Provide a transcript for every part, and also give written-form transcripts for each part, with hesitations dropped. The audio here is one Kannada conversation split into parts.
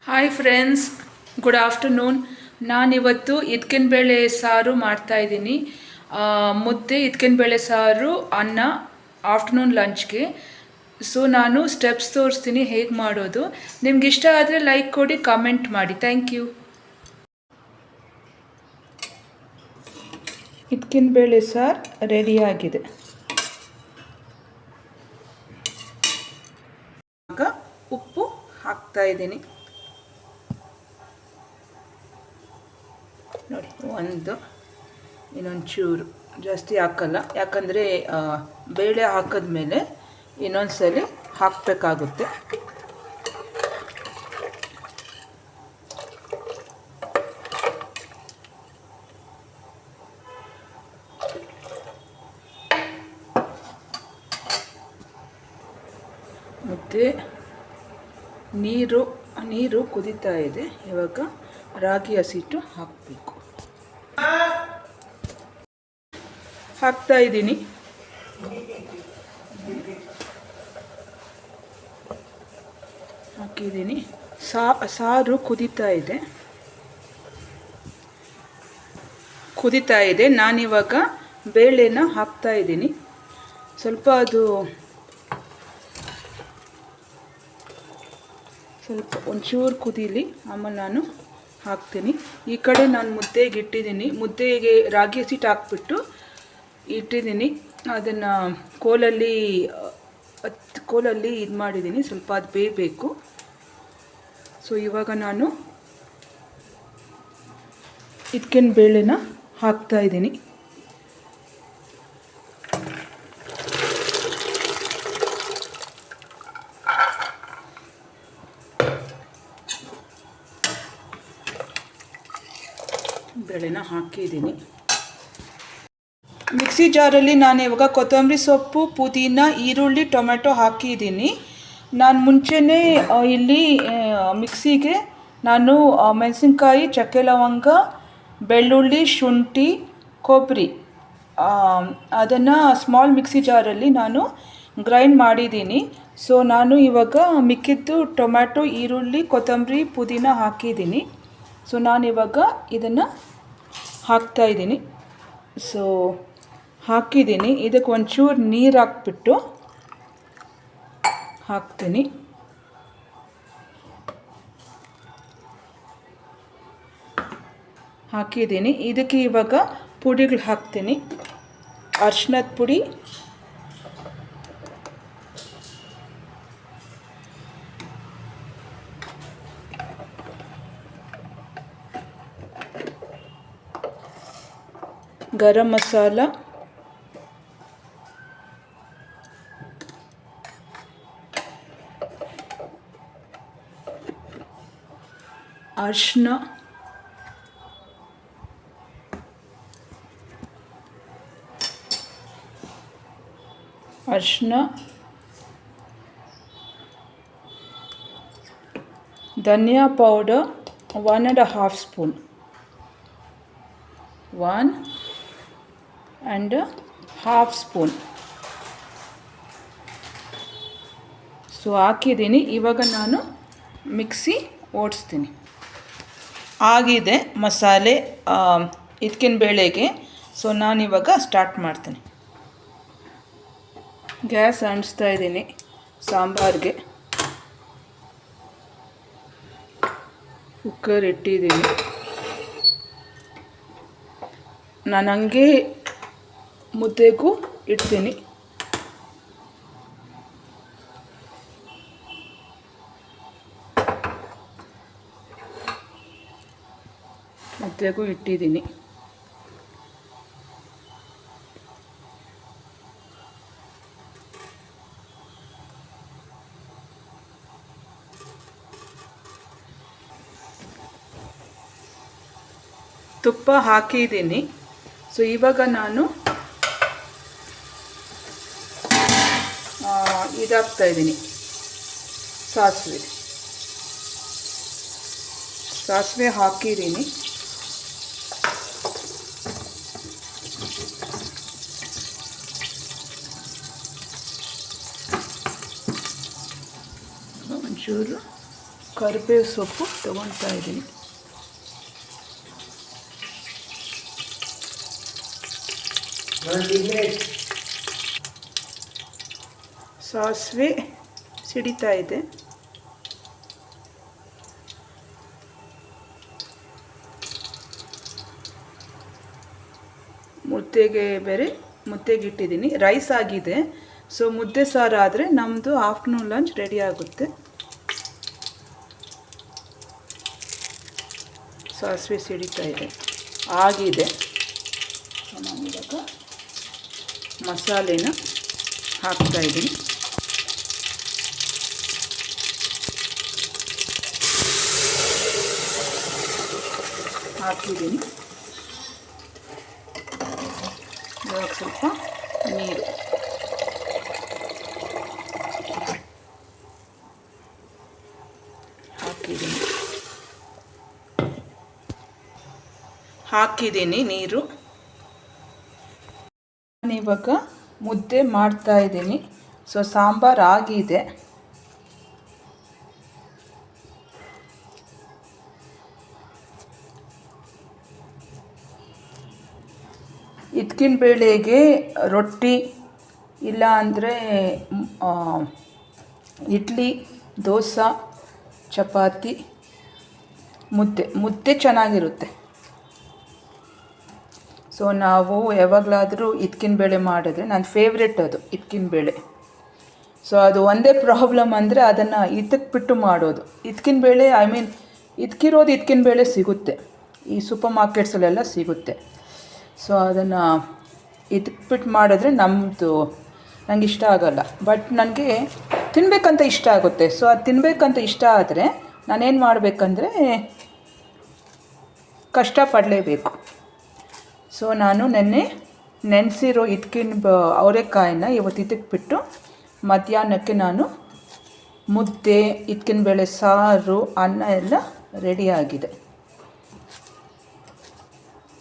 Hi friends, good afternoon. ನಾನಿವತ್ತು ಬೇಳೆ ಸಾರು ಮಾಡ್ತಾಯಿದ್ದೀನಿ. ಮುದ್ದೆ ಬೇಳೆ ಸಾರು ಅನ್ನ ಆಫ್ಟರ್ನೂನ್ ಲಂಚ್ಗೆ. ಸೊ ನಾನು ಸ್ಟೆಪ್ಸ್ ತೋರಿಸ್ತೀನಿ ಹೇಗೆ ಮಾಡೋದು. ನಿಮ್ಗೆ ಇಷ್ಟ ಆದರೆ ಲೈಕ್ ಕೊಡಿ, ಕಾಮೆಂಟ್ ಮಾಡಿ. Thank you. ಬೇಳೆ ಸಾರು ರೆಡಿಯಾಗಿದೆ. ಆಗ ಉಪ್ಪು ಹಾಕ್ತಾಯಿದ್ದೀನಿ. ನೋಡಿ, ಇನ್ನೊಂದು ಚೂರು ಜಾಸ್ತಿ ಹಾಕಲ್ಲ, ಯಾಕಂದರೆ ಬೇಳೆ ಹಾಕಿದ್ಮೇಲೆ ಇನ್ನೊಂದು ಸಲ ಹಾಕಬೇಕಾಗುತ್ತೆ. ಮತ್ತು ನೀರು ಕುದೀತಾ ಇದೆ. ಇವಾಗ ರಾಗಿ ಹಸಿಟ್ಟು ಹಾಕಬೇಕು. ಹಾಕ್ತಾ ಇದ್ದೀನಿ. ಹಾಕಿದ್ದೀನಿ. ಸಾರು ಕುದೀತಾ ಇದೆ. ನಾನಿವಾಗ ಬೇಳೆನ ಹಾಕ್ತಾ ಇದ್ದೀನಿ. ಸ್ವಲ್ಪ ಒಂಚೂರು ಕುದೀಲಿ, ಆಮೇಲೆ ನಾನು ಹಾಕ್ತೀನಿ. ಈ ಕಡೆ ನಾನು ಮುದ್ದೆಗೆ ರಾಗಿ ಹಸಿಟ್ಟು ಹಾಕ್ಬಿಟ್ಟು ಇಟ್ಟಿದ್ದೀನಿ. ಅದನ್ನು ಕೋಲಲ್ಲಿ ಇದು ಮಾಡಿದ್ದೀನಿ. ಸ್ವಲ್ಪ ಅದು ಬೇಯಬೇಕು. ಸೊ ಇವಾಗ ನಾನು ಬೇಳೆನ ಹಾಕ್ತಾ ಇದ್ದೀನಿ. ಬೇಳೆನ ಹಾಕಿದ್ದೀನಿ. ಮಿಕ್ಸಿ ಜಾರಲ್ಲಿ ನಾನು ಇವಾಗ ಕೊತ್ತಂಬರಿ ಸೊಪ್ಪು, ಪುದೀನ, ಈರುಳ್ಳಿ, ಟೊಮೆಟೊ ಹಾಕಿದ್ದೀನಿ. ನಾನು ಮುಂಚೆನೇ ಇಲ್ಲಿ ಮಿಕ್ಸಿಗೆ ನಾನು ಮೆಣಸಿನ್ಕಾಯಿ, ಚಕ್ಕೆ ಲವಂಗ, ಬೆಳ್ಳುಳ್ಳಿ, ಶುಂಠಿ, ಕೊಬ್ಬರಿ ಅದನ್ನು ಸ್ಮಾಲ್ ಮಿಕ್ಸಿ ಜಾರಲ್ಲಿ ನಾನು ಗ್ರೈಂಡ್ ಮಾಡಿದ್ದೀನಿ. ಸೊ ನಾನು ಇವಾಗ ಮಿಕ್ಕಿದ್ದು ಟೊಮ್ಯಾಟೊ, ಈರುಳ್ಳಿ, ಕೊತ್ತಂಬರಿ, ಪುದೀನ ಹಾಕಿದ್ದೀನಿ. ಸೊ ನಾನಿವಾಗ ಇದನ್ನು ಹಾಕ್ತಾಯಿದ್ದೀನಿ. ಸೊ ಹಾಕಿದ್ದೀನಿ. ಇದಕ್ಕೆ ಒಂಚೂರು ನೀರು ಹಾಕ್ಬಿಟ್ಟು ಹಾಕ್ತೀನಿ. ಹಾಕಿದ್ದೀನಿ. ಇದಕ್ಕೆ ಇವಾಗ ಪುಡಿಗಳು ಹಾಕ್ತೀನಿ. ಅರಿಶಿನದ ಪುಡಿ, ಗರಂ ಮಸಾಲ, ಅರಿಶಿನ, ಧನಿಯಾ ಪೌಡರ್ 1.5 ಸ್ಪೂನ್, 1.5 ಸ್ಪೂನ್. ಸೊ ಹಾಕಿದ್ದೀನಿ. ಇವಾಗ ನಾನು ಮಿಕ್ಸಿ ಓಡಿಸ್ತೀನಿ. ಆಗಿದೆ ಮಸಾಲೆ ಬೇಳೆಗೆ. ಸೊ ನಾನಿವಾಗ ಸ್ಟಾರ್ಟ್ ಮಾಡ್ತೀನಿ. ಗ್ಯಾಸ್ ಅಂಟಿಸ್ತಾ ಇದ್ದೀನಿ. ಸಾಂಬಾರಿಗೆ ಕುಕ್ಕರ್ ಇಟ್ಟಿದ್ದೀನಿ. ನಾನು ಹಂಗೆ ಮುದ್ದೆಗೂ ಇಡ್ತೀನಿ. ಮುದ್ದೆಗೂ ಇಟ್ಟಿದ್ದೀನಿ. ತುಪ್ಪ ಹಾಕಿದ್ದೀನಿ. ಸೊ ಇವಾಗ ನಾನು ಇದಾಗ್ತಾ ಇದ್ದೀನಿ. ಸಾಸಿವೆ ಹಾಕಿದ್ದೀನಿ. ಒಂಚೂರು ಕರಿಬೇವು ಸೊಪ್ಪು ತೊಗೊಳ್ತಾ ಇದ್ದೀನಿ. ಸಾಸಿವೆ ಸಿಡಿತಾ ಇದೆ. ಮುದ್ದೆಗೆ ಇಟ್ಟಿದ್ದೀನಿ. ರೈಸ್ ಆಗಿದೆ. ಸೊ ಮುದ್ದೆ ಸಾರು ಆದರೆ ನಮ್ಮದು ಆಫ್ಟರ್ನೂನ್ ಲಂಚ್ ರೆಡಿ ಆಗುತ್ತೆ. ಸಾಸಿವೆ ಸಿಡಿತಾ ಇದೆ, ಆಗಿದೆ. ನಾನಿವಾಗ ಮಸಾಲೆನ ಹಾಕ್ತಾಯಿದ್ದೀನಿ. ಹಾಕಿದ್ದೀನಿ. ಇವಾಗ ಸ್ವಲ್ಪ ನೀರು ಹಾಕಿದ್ದೀನಿ ನೀರು. ನಾನಿವಾಗ ಮುದ್ದೆ ಮಾಡ್ತಾ ಇದ್ದೀನಿ. ಸೊ ಸಾಂಬಾರು ಆಗಿದೆ. ಇದ್ಕಿನ ಬೇಳೆಗೆ ರೊಟ್ಟಿ ಇಲ್ಲ ಅಂದರೆ ಇಡ್ಲಿ, ದೋಸೆ, ಚಪಾತಿ, ಮುದ್ದೆ ಚೆನ್ನಾಗಿರುತ್ತೆ. ಸೊ ನಾವು ಯಾವಾಗಲಾದರೂ ಇದ್ಕಿನ ಬೇಳೆ ಮಾಡಿದ್ರೆ ನನ್ನ ಫೇವ್ರೆಟ್ ಅದು ಇದ್ಕಿನ ಬೇಳೆ. ಸೊ ಅದು ಒಂದೇ ಪ್ರಾಬ್ಲಮ್ ಅಂದರೆ ಅದನ್ನು ಬಿಟ್ಟು ಮಾಡೋದು. ಇದ್ಕಿನ ಬೇಳೆ ಇದ್ಕಿರೋದು ಇದ್ಕಿನ ಬೇಳೆ ಸಿಗುತ್ತೆ, ಈ ಸೂಪರ್ ಮಾರ್ಕೆಟ್ಸಲ್ಲೆಲ್ಲ ಸಿಗುತ್ತೆ. ಸೊ ಅದನ್ನು ಬಿಟ್ಟು ಮಾಡಿದ್ರೆ ನಂಗೆ ಇಷ್ಟ ಆಗೋಲ್ಲ. ಬಟ್ ನನಗೆ ತಿನ್ನಬೇಕಂತ ಇಷ್ಟ ಆಗುತ್ತೆ. ಸೊ ಅದು ತಿನ್ನಬೇಕಂತ ಇಷ್ಟ ಆದರೆ ನಾನೇನು ಮಾಡಬೇಕಂದ್ರೆ ಕಷ್ಟಪಡಲೇಬೇಕು. ಸೊ ನಾನು ನೆನೆಸಿರೋ ಅವರೆಕಾಯಿನ ಇವತ್ತು ಬಿಟ್ಟು ಮಧ್ಯಾಹ್ನಕ್ಕೆ ನಾನು ಮುದ್ದೆ, ಇದ್ಕಿನ ಬೇಳೆ ಸಾರು, ಅನ್ನ ಎಲ್ಲ ರೆಡಿಯಾಗಿದೆ.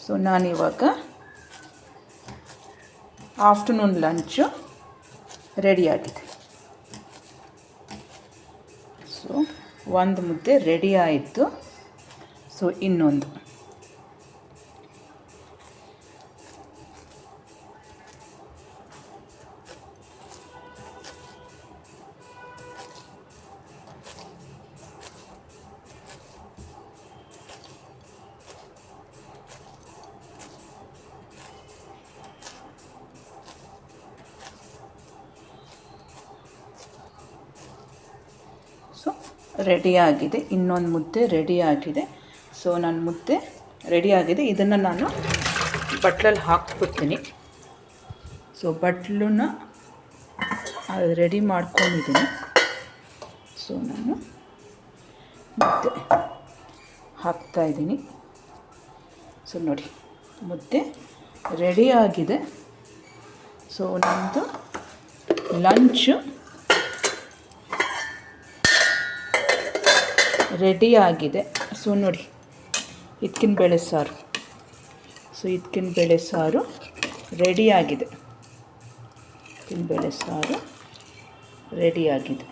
ಸೊ ನಾನಿವಾಗ ಆಫ್ಟರ್ನೂನ್ ಲಂಚು ರೆಡಿಯಾಗಿದೆ. ಸೊ ಒಂದು ಮುದ್ದೆ ರೆಡಿ ಆಯಿತು. ಸೊ ಇನ್ನೊಂದು ರೆಡಿಯಾಗಿದೆ. ಇನ್ನೊಂದು ಮುದ್ದೆ ರೆಡಿಯಾಗಿದೆ. ಸೊ ನನ್ನ ಮುದ್ದೆ ರೆಡಿಯಾಗಿದೆ. ಇದನ್ನು ನಾನು ಬಟ್ಲಲ್ಲಿ ಹಾಕ್ಬಿಡ್ತೀನಿ. ಸೊ ಬಟ್ಲನ್ನ ರೆಡಿ ಮಾಡ್ಕೊಂಡಿದ್ದೀನಿ. ಸೊ ನಾನು ಮುದ್ದೆ ಹಾಕ್ತಾಯಿದ್ದೀನಿ. ಸೊ ನೋಡಿ, ಮುದ್ದೆ ರೆಡಿಯಾಗಿದೆ. ಸೊ ನಮ್ಮದು ಲಂಚು ರೆಡಿಯಾಗಿದೆ. ಸೊ ನೋಡಿ, ಇದ್ಕಿನ ಬೇಳೆ ಸಾರು. ಸೊ ಇದ್ಕಿನ ಬೇಳೆ ಸಾರು ರೆಡಿಯಾಗಿದೆ. ಇದ್ಕಿನ ಬೇಳೆ ಸಾರು ರೆಡಿಯಾಗಿದೆ.